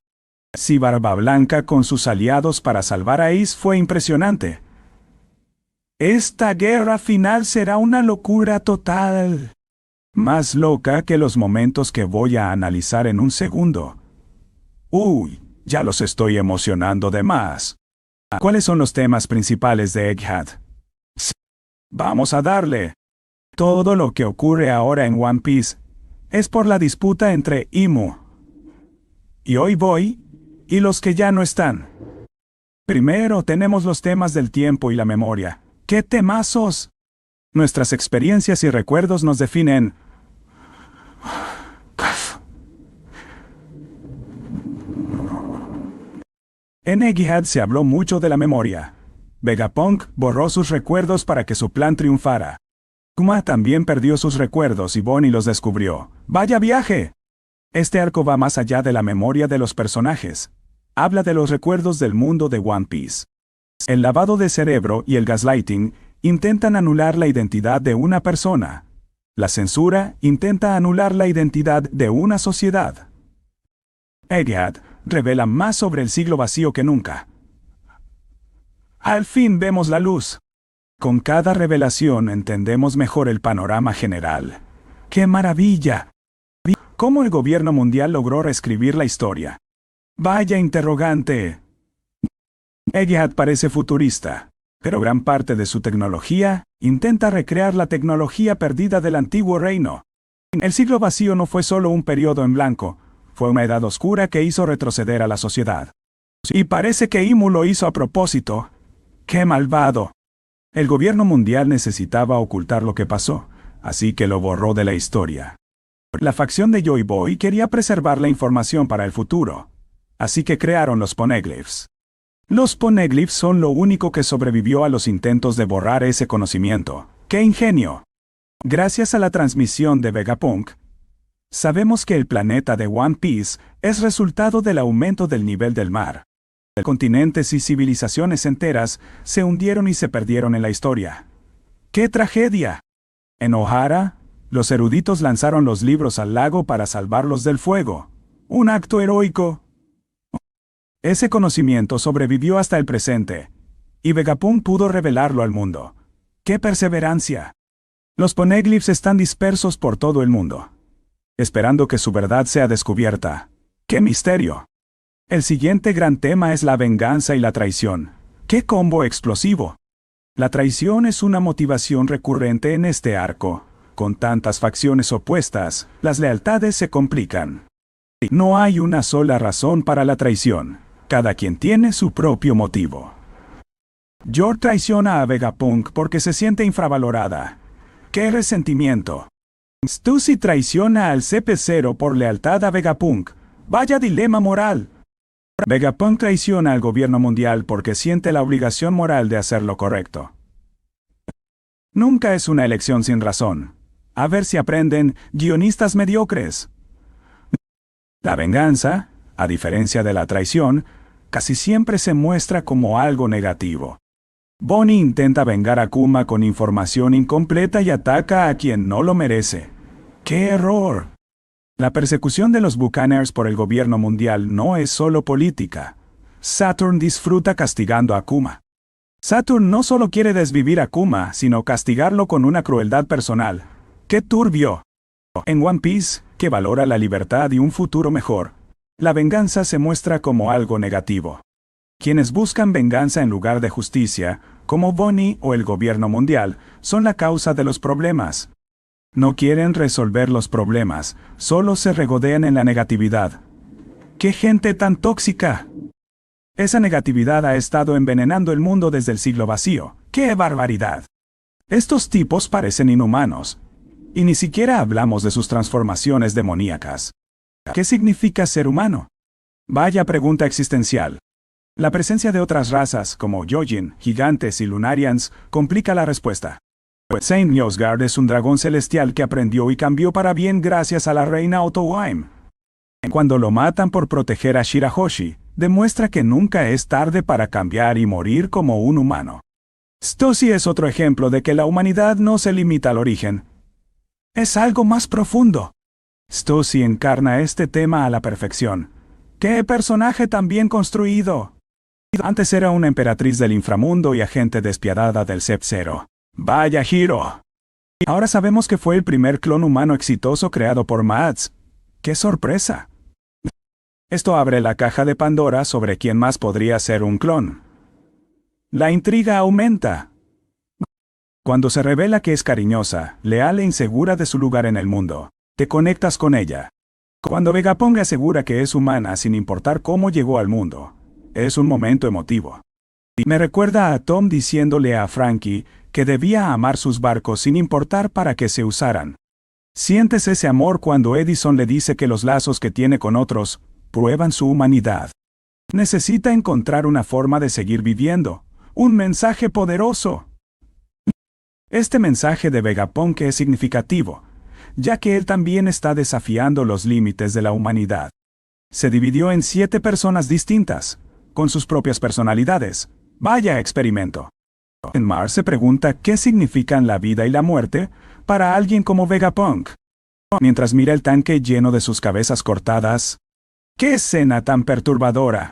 Si Barba Blanca con sus aliados para salvar a Ace fue impresionante. Esta guerra final será una locura total. Más loca que los momentos que voy a analizar en un segundo. Uy, ya los estoy emocionando de más. ¿Cuáles son los temas principales de Egghead? Vamos a darle. Todo lo que ocurre ahora en One Piece es por la disputa entre Imu y Oi Boy y los que ya no están. Primero tenemos los temas del tiempo y la memoria. ¡Qué temazos! Nuestras experiencias y recuerdos nos definen. En Egghead se habló mucho de la memoria. Vegapunk borró sus recuerdos para que su plan triunfara. Kuma también perdió sus recuerdos y Bonnie los descubrió. ¡Vaya viaje! Este arco va más allá de la memoria de los personajes. Habla de los recuerdos del mundo de One Piece. El lavado de cerebro y el gaslighting intentan anular la identidad de una persona. La censura intenta anular la identidad de una sociedad. Egghead revela más sobre el siglo vacío que nunca. Al fin vemos la luz. Con cada revelación entendemos mejor el panorama general. ¡Qué maravilla! ¿Cómo el gobierno mundial logró reescribir la historia? ¡Vaya interrogante! Egghead parece futurista, pero gran parte de su tecnología intenta recrear la tecnología perdida del antiguo reino. El siglo vacío no fue solo un periodo en blanco, fue una edad oscura que hizo retroceder a la sociedad. Y parece que Imu lo hizo a propósito. ¡Qué malvado! El gobierno mundial necesitaba ocultar lo que pasó, así que lo borró de la historia. La facción de Joy Boy quería preservar la información para el futuro, así que crearon los Poneglyphs. Los Poneglyphs son lo único que sobrevivió a los intentos de borrar ese conocimiento. ¡Qué ingenio! Gracias a la transmisión de Vegapunk, sabemos que el planeta de One Piece es resultado del aumento del nivel del mar. Continentes y civilizaciones enteras se hundieron y se perdieron en la historia. ¡Qué tragedia! En Ohara, los eruditos lanzaron los libros al lago para salvarlos del fuego. Un acto heroico. Ese conocimiento sobrevivió hasta el presente, y Vegapunk pudo revelarlo al mundo. ¡Qué perseverancia! Los Poneglyphs están dispersos por todo el mundo, esperando que su verdad sea descubierta. ¡Qué misterio! El siguiente gran tema es la venganza y la traición. ¡Qué combo explosivo! La traición es una motivación recurrente en este arco. Con tantas facciones opuestas, las lealtades se complican. No hay una sola razón para la traición. Cada quien tiene su propio motivo. Yor traiciona a Vegapunk porque se siente infravalorada. ¡Qué resentimiento! Stussy traiciona al CP0 por lealtad a Vegapunk. ¡Vaya dilema moral! Vegapunk traiciona al gobierno mundial porque siente la obligación moral de hacer lo correcto. Nunca es una elección sin razón. A ver si aprenden, guionistas mediocres. La venganza, a diferencia de la traición, casi siempre se muestra como algo negativo. Bonnie intenta vengar a Kuma con información incompleta y ataca a quien no lo merece. ¡Qué error! La persecución de los Buccaneers por el gobierno mundial no es solo política. Saturn disfruta castigando a Kuma. Saturn no solo quiere desvivir a Kuma, sino castigarlo con una crueldad personal. ¡Qué turbio! En One Piece, que valora la libertad y un futuro mejor, la venganza se muestra como algo negativo. Quienes buscan venganza en lugar de justicia, como Bonnie o el gobierno mundial, son la causa de los problemas. No quieren resolver los problemas, solo se regodean en la negatividad. ¡Qué gente tan tóxica! Esa negatividad ha estado envenenando el mundo desde el siglo vacío. ¡Qué barbaridad! Estos tipos parecen inhumanos. Y ni siquiera hablamos de sus transformaciones demoníacas. ¿Qué significa ser humano? Vaya pregunta existencial. La presencia de otras razas, como Yojin, gigantes y Lunarians, complica la respuesta. Saint Nilfgaard es un dragón celestial que aprendió y cambió para bien gracias a la reina Otowain. Cuando lo matan por proteger a Shirahoshi, demuestra que nunca es tarde para cambiar y morir como un humano. Stossy es otro ejemplo de que la humanidad no se limita al origen. Es algo más profundo. Stossy encarna este tema a la perfección. ¡Qué personaje tan bien construido! Antes era una emperatriz del inframundo y agente despiadada del Sub-Zero. ¡Vaya giro! Ahora sabemos que fue el primer clon humano exitoso creado por Mads. ¡Qué sorpresa! Esto abre la caja de Pandora sobre quién más podría ser un clon. La intriga aumenta. Cuando se revela que es cariñosa, leal e insegura de su lugar en el mundo, te conectas con ella. Cuando Vegapunk asegura que es humana sin importar cómo llegó al mundo, es un momento emotivo. Me recuerda a Tom diciéndole a Frankie que debía amar sus barcos sin importar para qué se usaran. Sientes ese amor cuando Edison le dice que los lazos que tiene con otros prueban su humanidad. Necesita encontrar una forma de seguir viviendo. Un mensaje poderoso. Este mensaje de Vegapunk es significativo, ya que él también está desafiando los límites de la humanidad. Se dividió en 7 personas distintas, con sus propias personalidades. Vaya experimento. En Mars se pregunta qué significan la vida y la muerte para alguien como Vegapunk. Mientras mira el tanque lleno de sus cabezas cortadas. ¡Qué escena tan perturbadora!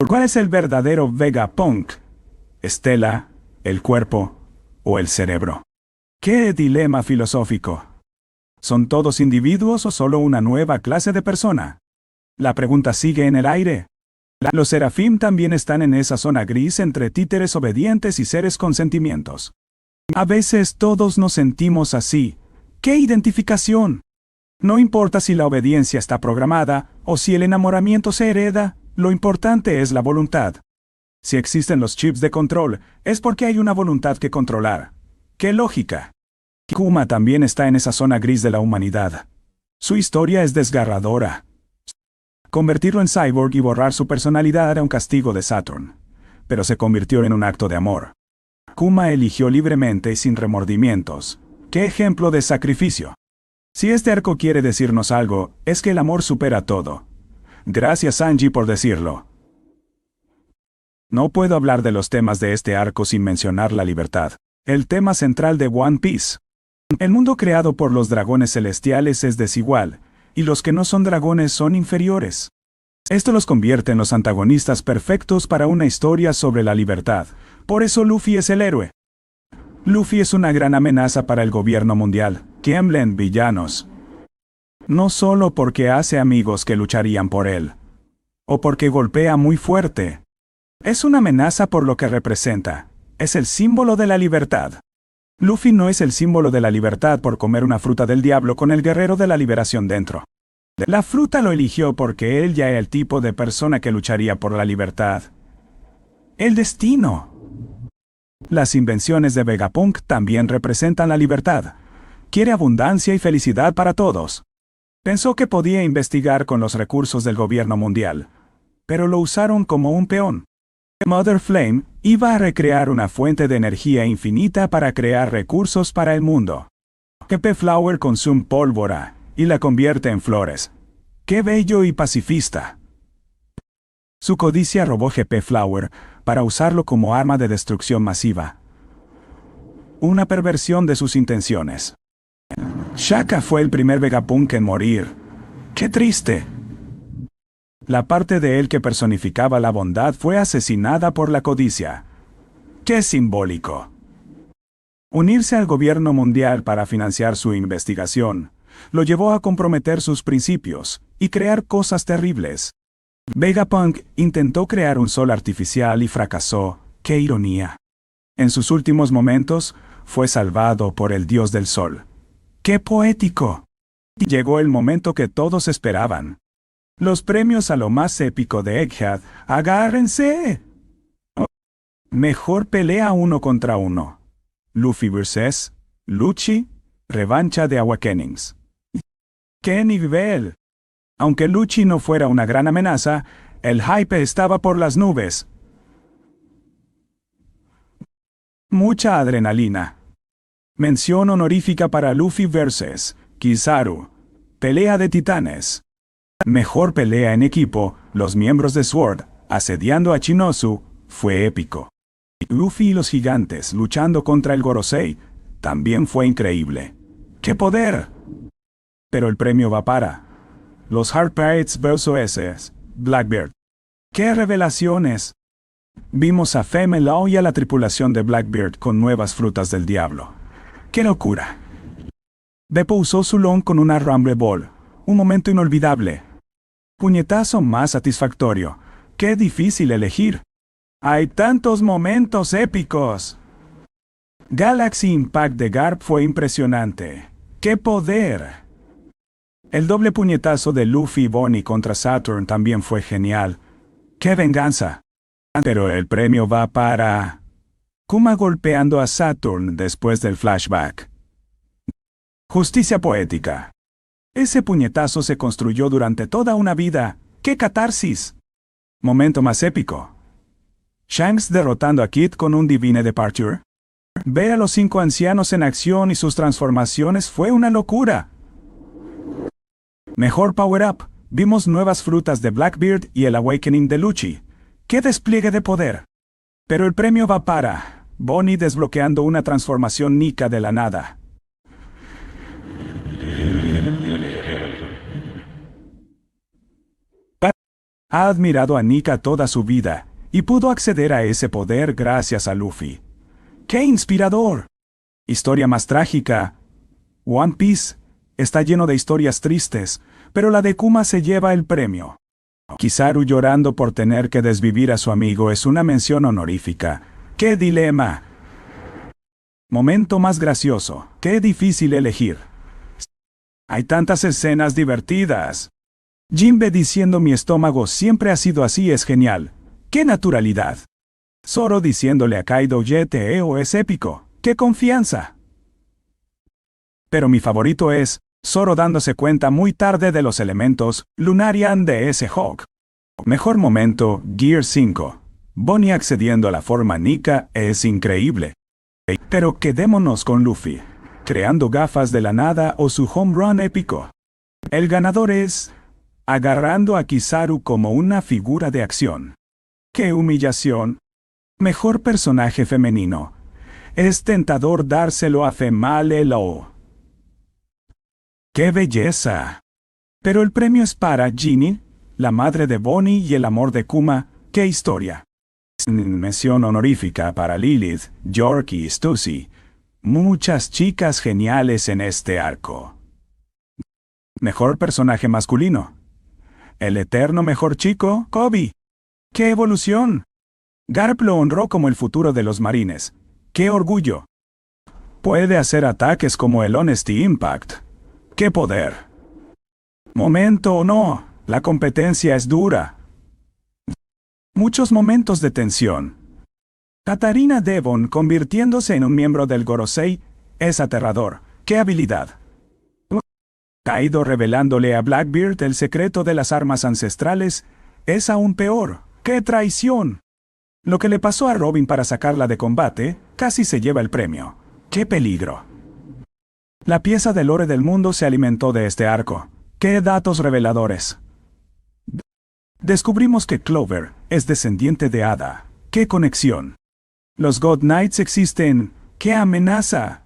¿Cuál es el verdadero Vegapunk? ¿Estela, el cuerpo o el cerebro? ¡Qué dilema filosófico! ¿Son todos individuos o solo una nueva clase de persona? La pregunta sigue en el aire. Los Seraphim también están en esa zona gris entre títeres obedientes y seres con sentimientos. A veces todos nos sentimos así. ¡Qué identificación! No importa si la obediencia está programada o si el enamoramiento se hereda, lo importante es la voluntad. Si existen los chips de control, es porque hay una voluntad que controlar. ¡Qué lógica! Kuma también está en esa zona gris de la humanidad. Su historia es desgarradora. Convertirlo en cyborg y borrar su personalidad era un castigo de Saturn, pero se convirtió en un acto de amor. Kuma eligió libremente y sin remordimientos. ¡Qué ejemplo de sacrificio! Si este arco quiere decirnos algo, es que el amor supera todo. Gracias Sanji por decirlo. No puedo hablar de los temas de este arco sin mencionar la libertad, el tema central de One Piece. El mundo creado por los dragones celestiales es desigual, y los que no son dragones son inferiores. Esto los convierte en los antagonistas perfectos para una historia sobre la libertad. Por eso Luffy es el héroe. Luffy es una gran amenaza para el gobierno mundial. Tiemblen, villanos. No solo porque hace amigos que lucharían por él, o porque golpea muy fuerte. Es una amenaza por lo que representa. Es el símbolo de la libertad. Luffy no es el símbolo de la libertad por comer una fruta del diablo con el guerrero de la liberación dentro. La fruta lo eligió porque él ya era el tipo de persona que lucharía por la libertad. El destino. Las invenciones de Vegapunk también representan la libertad. Quiere abundancia y felicidad para todos. Pensó que podía investigar con los recursos del gobierno mundial, pero lo usaron como un peón. Mother Flame iba a recrear una fuente de energía infinita para crear recursos para el mundo. GP Flower consume pólvora y la convierte en flores. ¡Qué bello y pacifista! Su codicia robó GP Flower para usarlo como arma de destrucción masiva. Una perversión de sus intenciones. Shaka fue el primer Vegapunk en morir. ¡Qué triste! La parte de él que personificaba la bondad fue asesinada por la codicia. ¡Qué simbólico! Unirse al gobierno mundial para financiar su investigación lo llevó a comprometer sus principios y crear cosas terribles. Vegapunk intentó crear un sol artificial y fracasó. ¡Qué ironía! En sus últimos momentos, fue salvado por el dios del sol. ¡Qué poético! Llegó el momento que todos esperaban. Los premios a lo más épico de Egghead. ¡Agárrense! Mejor pelea 1 contra 1. Luffy vs. Lucci, revancha de Awakenings. ¡Qué nivel! Aunque Lucci no fuera una gran amenaza, el hype estaba por las nubes. Mucha adrenalina. Mención honorífica para Luffy vs. Kizaru. Pelea de titanes. Mejor pelea en equipo, los miembros de Sword, asediando a Shinozu, fue épico. Luffy y los gigantes luchando contra el Gorosei, también fue increíble. ¡Qué poder! Pero el premio va para los Hard Pirates vs. Blackbeard. ¡Qué revelaciones! Vimos a Femme Law y a la tripulación de Blackbeard con nuevas frutas del diablo. ¡Qué locura! Beppo usó su long con una Rumble Ball. Un momento inolvidable. Puñetazo más satisfactorio. ¡Qué difícil elegir! ¡Hay tantos momentos épicos! Galaxy Impact de Garp fue impresionante. ¡Qué poder! El doble puñetazo de Luffy y Bonnie contra Saturn también fue genial. ¡Qué venganza! Pero el premio va para Kuma golpeando a Saturn después del flashback. Justicia poética. Ese puñetazo se construyó durante toda una vida. ¡Qué catarsis! Momento más épico. Shanks derrotando a Kid con un Divine Departure. Ver a los 5 ancianos en acción y sus transformaciones fue una locura. Mejor power-up. Vimos nuevas frutas de Blackbeard y el Awakening de Lucci. ¡Qué despliegue de poder! Pero el premio va para Bonnie desbloqueando una transformación Nika de la nada. Ha admirado a Nika toda su vida, y pudo acceder a ese poder gracias a Luffy. ¡Qué inspirador! Historia más trágica. One Piece está lleno de historias tristes, pero la de Kuma se lleva el premio. Kizaru llorando por tener que desvivir a su amigo es una mención honorífica. ¡Qué dilema! Momento más gracioso. ¡Qué difícil elegir! Hay tantas escenas divertidas. Jinbe diciendo mi estómago siempre ha sido así es genial. ¡Qué naturalidad! Zoro diciéndole a Kaido YTEO es épico. ¡Qué confianza! Pero mi favorito es Zoro dándose cuenta muy tarde de los elementos Lunarian de ese Hawk. Mejor momento, Gear 5. Bonnie accediendo a la forma Nika es increíble. Pero quedémonos con Luffy, creando gafas de la nada o su home run épico. El ganador es agarrando a Kizaru como una figura de acción. ¡Qué humillación! Mejor personaje femenino. Es tentador dárselo a Female Law. ¡Qué belleza! Pero el premio es para Ginny, la madre de Bonnie y el amor de Kuma. ¡Qué historia! Mención honorífica para Lilith, York y Stussy. Muchas chicas geniales en este arco. Mejor personaje masculino. El eterno mejor chico, Kobe. ¡Qué evolución! Garp lo honró como el futuro de los marines. ¡Qué orgullo! Puede hacer ataques como el Honesty Impact. ¡Qué poder! Momento o no, la competencia es dura. Muchos momentos de tensión. Katarina Devon convirtiéndose en un miembro del Gorosei es aterrador. ¡Qué habilidad! Kaido revelándole a Blackbeard el secreto de las armas ancestrales es aún peor. ¡Qué traición! Lo que le pasó a Robin para sacarla de combate casi se lleva el premio. ¡Qué peligro! La pieza del lore del mundo se alimentó de este arco. ¡Qué datos reveladores! Descubrimos que Clover es descendiente de Ada. ¡Qué conexión! Los God Knights existen. ¡Qué amenaza!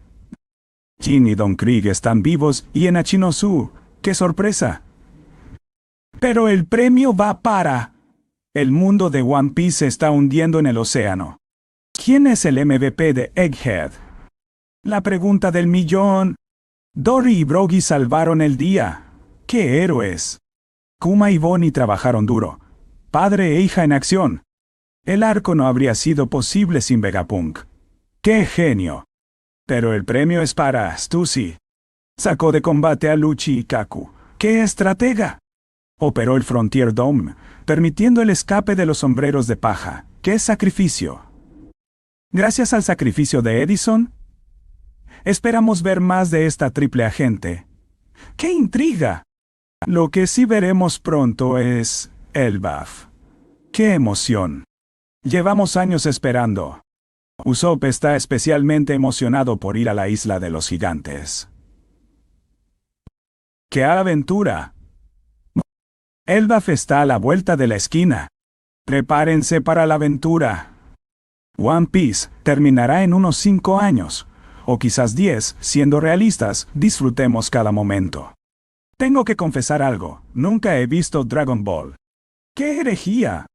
Jin y Don Krieg están vivos y en Achinosu. ¡Qué sorpresa! Pero el premio va para el mundo de One Piece se está hundiendo en el océano. ¿Quién es el MVP de Egghead? La pregunta del millón. Dory y Broggy salvaron el día. ¡Qué héroes! Kuma y Bonnie trabajaron duro. Padre e hija en acción. El arco no habría sido posible sin Vegapunk. ¡Qué genio! Pero el premio es para Stussy. Sacó de combate a Lucci y Kaku. ¡Qué estratega! Operó el Frontier Dome, permitiendo el escape de los sombreros de paja. ¡Qué sacrificio! Gracias al sacrificio de Edison, esperamos ver más de esta triple agente. ¡Qué intriga! Lo que sí veremos pronto es Elbaf. ¡Qué emoción! Llevamos años esperando. Usopp está especialmente emocionado por ir a la isla de los gigantes. ¡Qué aventura! Elbaf está a la vuelta de la esquina. Prepárense para la aventura. One Piece terminará en unos 5 años, o quizás 10, siendo realistas, disfrutemos cada momento. Tengo que confesar algo, nunca he visto Dragon Ball. ¡Qué herejía!